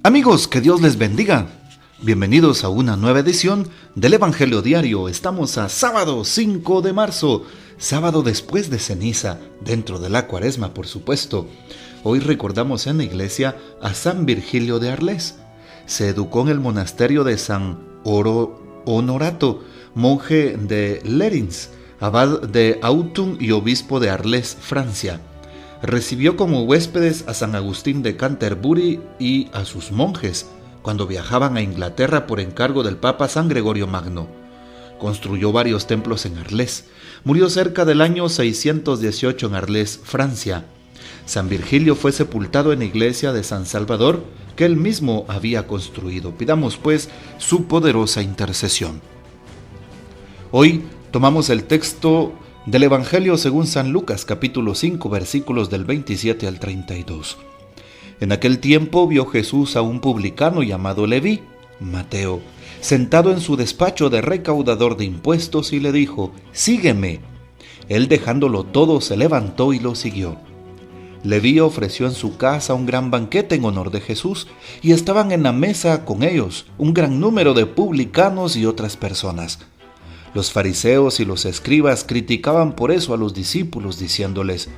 Amigos, que Dios les bendiga. Bienvenidos a una nueva edición del Evangelio Diario. Estamos a sábado 5 de marzo, sábado después de ceniza, dentro de la Cuaresma, por supuesto. Hoy recordamos en la iglesia a San Virgilio de Arles. Se educó en el monasterio de San Honorato, monje de Lerins, abad de Autun y obispo de Arles, Francia. Recibió como huéspedes a San Agustín de Canterbury y a sus monjes cuando viajaban a Inglaterra por encargo del Papa San Gregorio Magno. Construyó varios templos en Arles. Murió cerca del año 618 en Arles, Francia. San Virgilio fue sepultado en la iglesia de San Salvador que él mismo había construido. Pidamos pues su poderosa intercesión. Hoy tomamos el texto del Evangelio según San Lucas, capítulo 5, versículos del 27 al 32. En aquel tiempo vio Jesús a un publicano llamado Leví, Mateo, sentado en su despacho de recaudador de impuestos y le dijo: «Sígueme». Él, dejándolo todo, se levantó y lo siguió. Leví ofreció en su casa un gran banquete en honor de Jesús, y estaban en la mesa con ellos un gran número de publicanos y otras personas. Los fariseos y los escribas criticaban por eso a los discípulos, diciéndoles: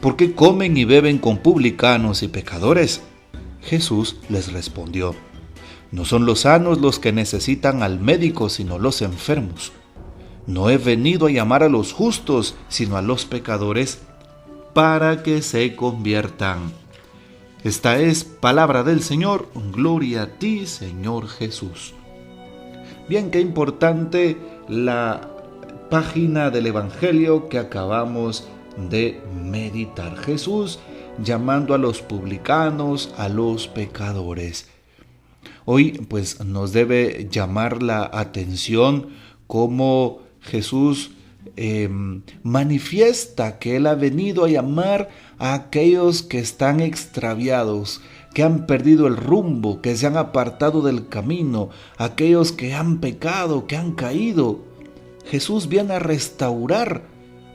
«¿Por qué comen y beben con publicanos y pecadores?». Jesús les respondió: «No son los sanos los que necesitan al médico, sino los enfermos. No he venido a llamar a los justos, sino a los pecadores, para que se conviertan». Esta es palabra del Señor. Gloria a ti, Señor Jesús. Bien, qué importante la página del Evangelio que acabamos de meditar. Jesús llamando a los publicanos, a los pecadores. Hoy pues nos debe llamar la atención cómo Jesús manifiesta que Él ha venido a llamar a aquellos que están extraviados, que han perdido el rumbo, que se han apartado del camino, aquellos que han pecado, que han caído. Jesús viene a restaurar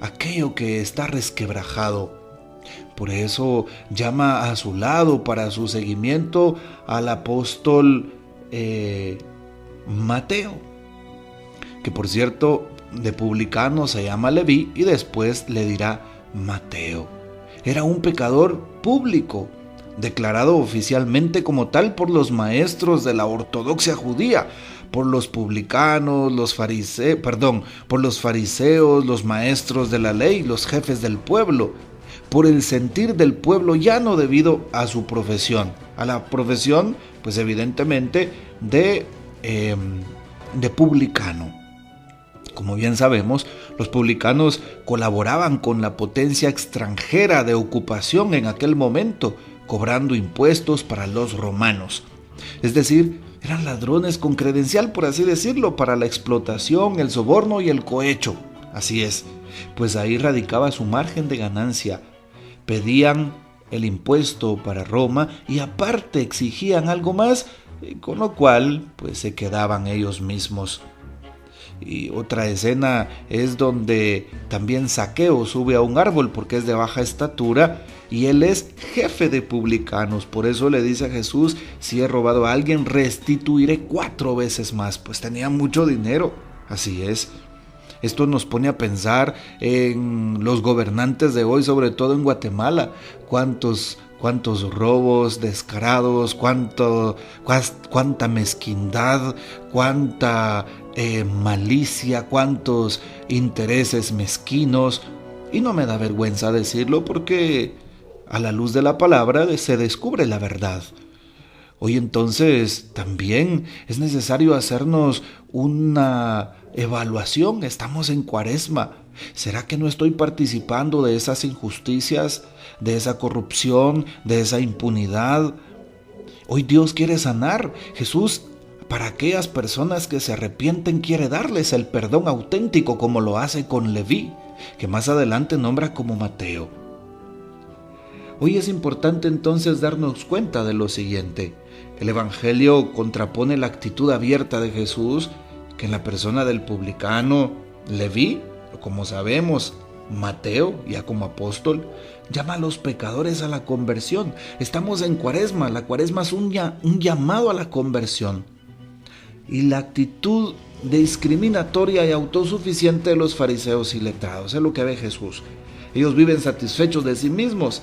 aquello que está resquebrajado. Por eso llama a su lado para su seguimiento al apóstol Mateo, que por cierto de publicano se llama Leví y después le dirá Mateo. Era un pecador público, declarado oficialmente como tal por los maestros de la ortodoxia judía, por los publicanos, por los fariseos, los maestros de la ley, los jefes del pueblo, por el sentir del pueblo llano debido a su profesión, a la profesión, pues evidentemente, de publicano. Como bien sabemos, los publicanos colaboraban con la potencia extranjera de ocupación en aquel momento, cobrando impuestos para los romanos. Es decir, eran ladrones con credencial, por así decirlo, para la explotación, el soborno y el cohecho. Así es, pues ahí radicaba su margen de ganancia. Pedían el impuesto para Roma y aparte exigían algo más, con lo cual pues se quedaban ellos mismos. Y otra escena es donde también Zaqueo sube a un árbol porque es de baja estatura y él es jefe de publicanos. Por eso le dice a Jesús: si he robado a alguien, restituiré 4 veces más. Pues tenía mucho dinero. Así es. Esto nos pone a pensar en los gobernantes de hoy, sobre todo en Guatemala. Cuántos robos descarados, cuánta mezquindad, cuánta malicia, cuántos intereses mezquinos. Y no me da vergüenza decirlo porque a la luz de la palabra se descubre la verdad. Hoy entonces también es necesario hacernos una evaluación. Estamos en Cuaresma. ¿Será que no estoy participando de esas injusticias, de esa corrupción, de esa impunidad? Hoy Dios quiere sanar. Jesús, para aquellas personas que se arrepienten, quiere darles el perdón auténtico, como lo hace con Leví, que más adelante nombra como Mateo. Hoy es importante entonces darnos cuenta de lo siguiente. El Evangelio contrapone la actitud abierta de Jesús, que en la persona del publicano Leví, como sabemos, Mateo, ya como apóstol, llama a los pecadores a la conversión. Estamos en Cuaresma. La Cuaresma es un llamado a la conversión. Y la actitud discriminatoria y autosuficiente de los fariseos y letrados es lo que ve Jesús. Ellos viven satisfechos de sí mismos,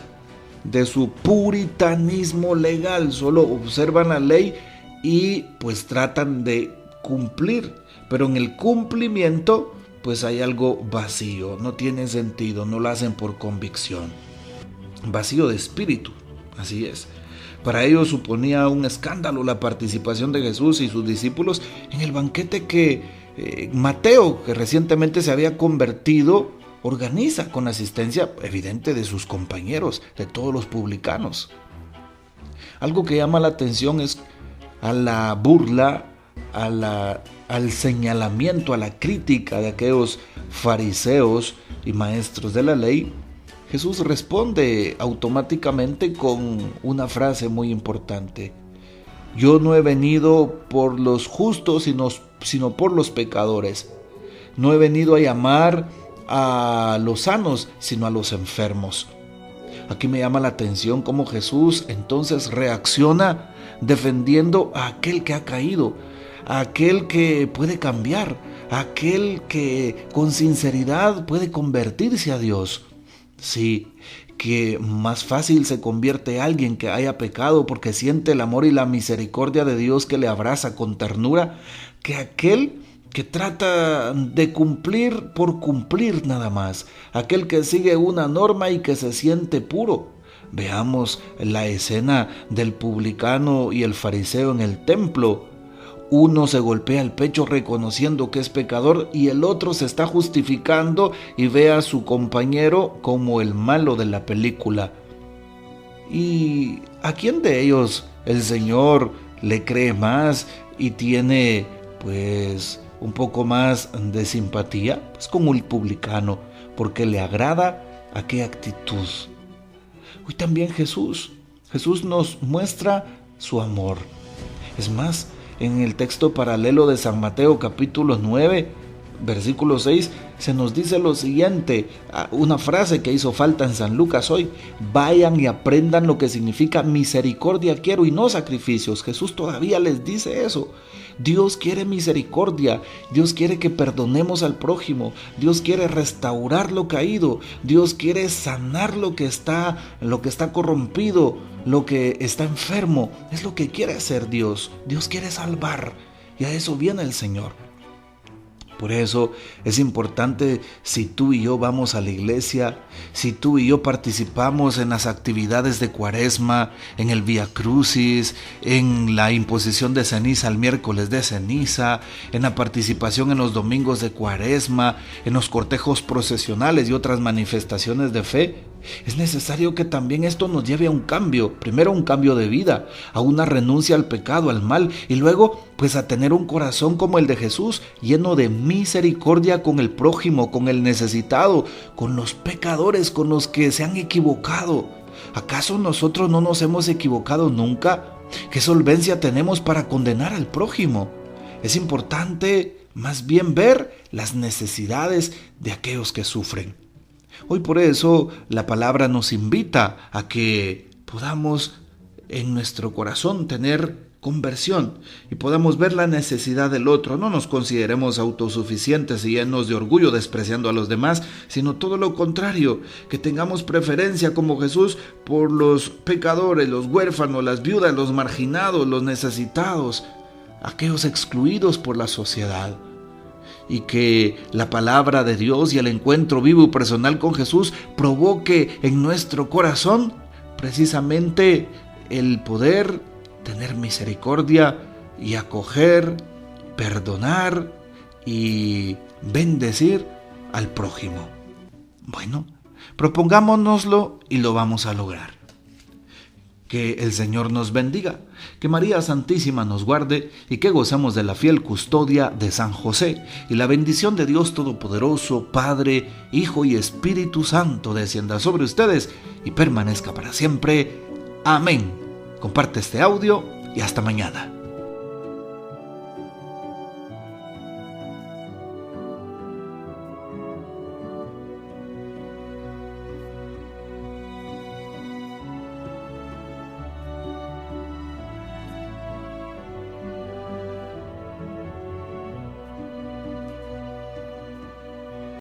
de su puritanismo legal. Solo observan la ley y pues tratan de cumplir. Pero en el cumplimiento pues hay algo vacío, no tiene sentido, no lo hacen por convicción. Vacío de espíritu, así es. Para ellos suponía un escándalo la participación de Jesús y sus discípulos en el banquete que Mateo, que recientemente se había convertido, organiza con asistencia evidente de sus compañeros, de todos los publicanos. Algo que llama la atención es a la burla, al señalamiento, a la crítica de aquellos fariseos y maestros de la ley. Jesús responde automáticamente con una frase muy importante: yo no he venido por los justos, sino por los pecadores. No he venido a llamar a los sanos, sino a los enfermos. Aquí me llama la atención cómo Jesús entonces reacciona defendiendo a aquel que ha caído, a aquel que puede cambiar, a aquel que con sinceridad puede convertirse a Dios. Sí, que más fácil se convierte alguien que haya pecado porque siente el amor y la misericordia de Dios que le abraza con ternura, que aquel que trata de cumplir por cumplir nada más, aquel que sigue una norma y que se siente puro. Veamos la escena del publicano y el fariseo en el templo. Uno se golpea el pecho reconociendo que es pecador y el otro se está justificando y ve a su compañero como el malo de la película. ¿Y a quién de ellos el Señor le cree más y tiene pues un poco más de simpatía? Pues con el publicano, porque le agrada aquella actitud. Hoy también Jesús nos muestra su amor. Es más, en el texto paralelo de San Mateo capítulo 9, versículo 6, se nos dice lo siguiente, una frase que hizo falta en San Lucas hoy: vayan y aprendan lo que significa misericordia quiero y no sacrificios. Jesús todavía les dice eso. Dios quiere misericordia, Dios quiere que perdonemos al prójimo, Dios quiere restaurar lo caído, Dios quiere sanar lo que está corrompido, lo que está enfermo. Es lo que quiere hacer Dios. Dios quiere salvar y a eso viene el Señor. Por eso es importante, si tú y yo vamos a la iglesia, si tú y yo participamos en las actividades de Cuaresma, en el Vía Crucis, en la imposición de ceniza el miércoles de ceniza, en la participación en los domingos de Cuaresma, en los cortejos procesionales y otras manifestaciones de fe, es necesario que también esto nos lleve a un cambio, primero un cambio de vida, a una renuncia al pecado, al mal, y luego pues a tener un corazón como el de Jesús, lleno de misericordia con el prójimo, con el necesitado, con los pecadores, con los que se han equivocado. ¿Acaso nosotros no nos hemos equivocado nunca? ¿Qué solvencia tenemos para condenar al prójimo? Es importante más bien ver las necesidades de aquellos que sufren. Hoy por eso la palabra nos invita a que podamos en nuestro corazón tener conversión y podamos ver la necesidad del otro. No nos consideremos autosuficientes y llenos de orgullo despreciando a los demás, sino todo lo contrario, que tengamos preferencia como Jesús por los pecadores, los huérfanos, las viudas, los marginados, los necesitados, aquellos excluidos por la sociedad. Y que la palabra de Dios y el encuentro vivo y personal con Jesús provoque en nuestro corazón precisamente el poder tener misericordia y acoger, perdonar y bendecir al prójimo. Bueno, propongámonoslo y lo vamos a lograr. Que el Señor nos bendiga, que María Santísima nos guarde y que gozamos de la fiel custodia de San José. Y la bendición de Dios Todopoderoso, Padre, Hijo y Espíritu Santo descienda sobre ustedes y permanezca para siempre. Amén. Comparte este audio y hasta mañana.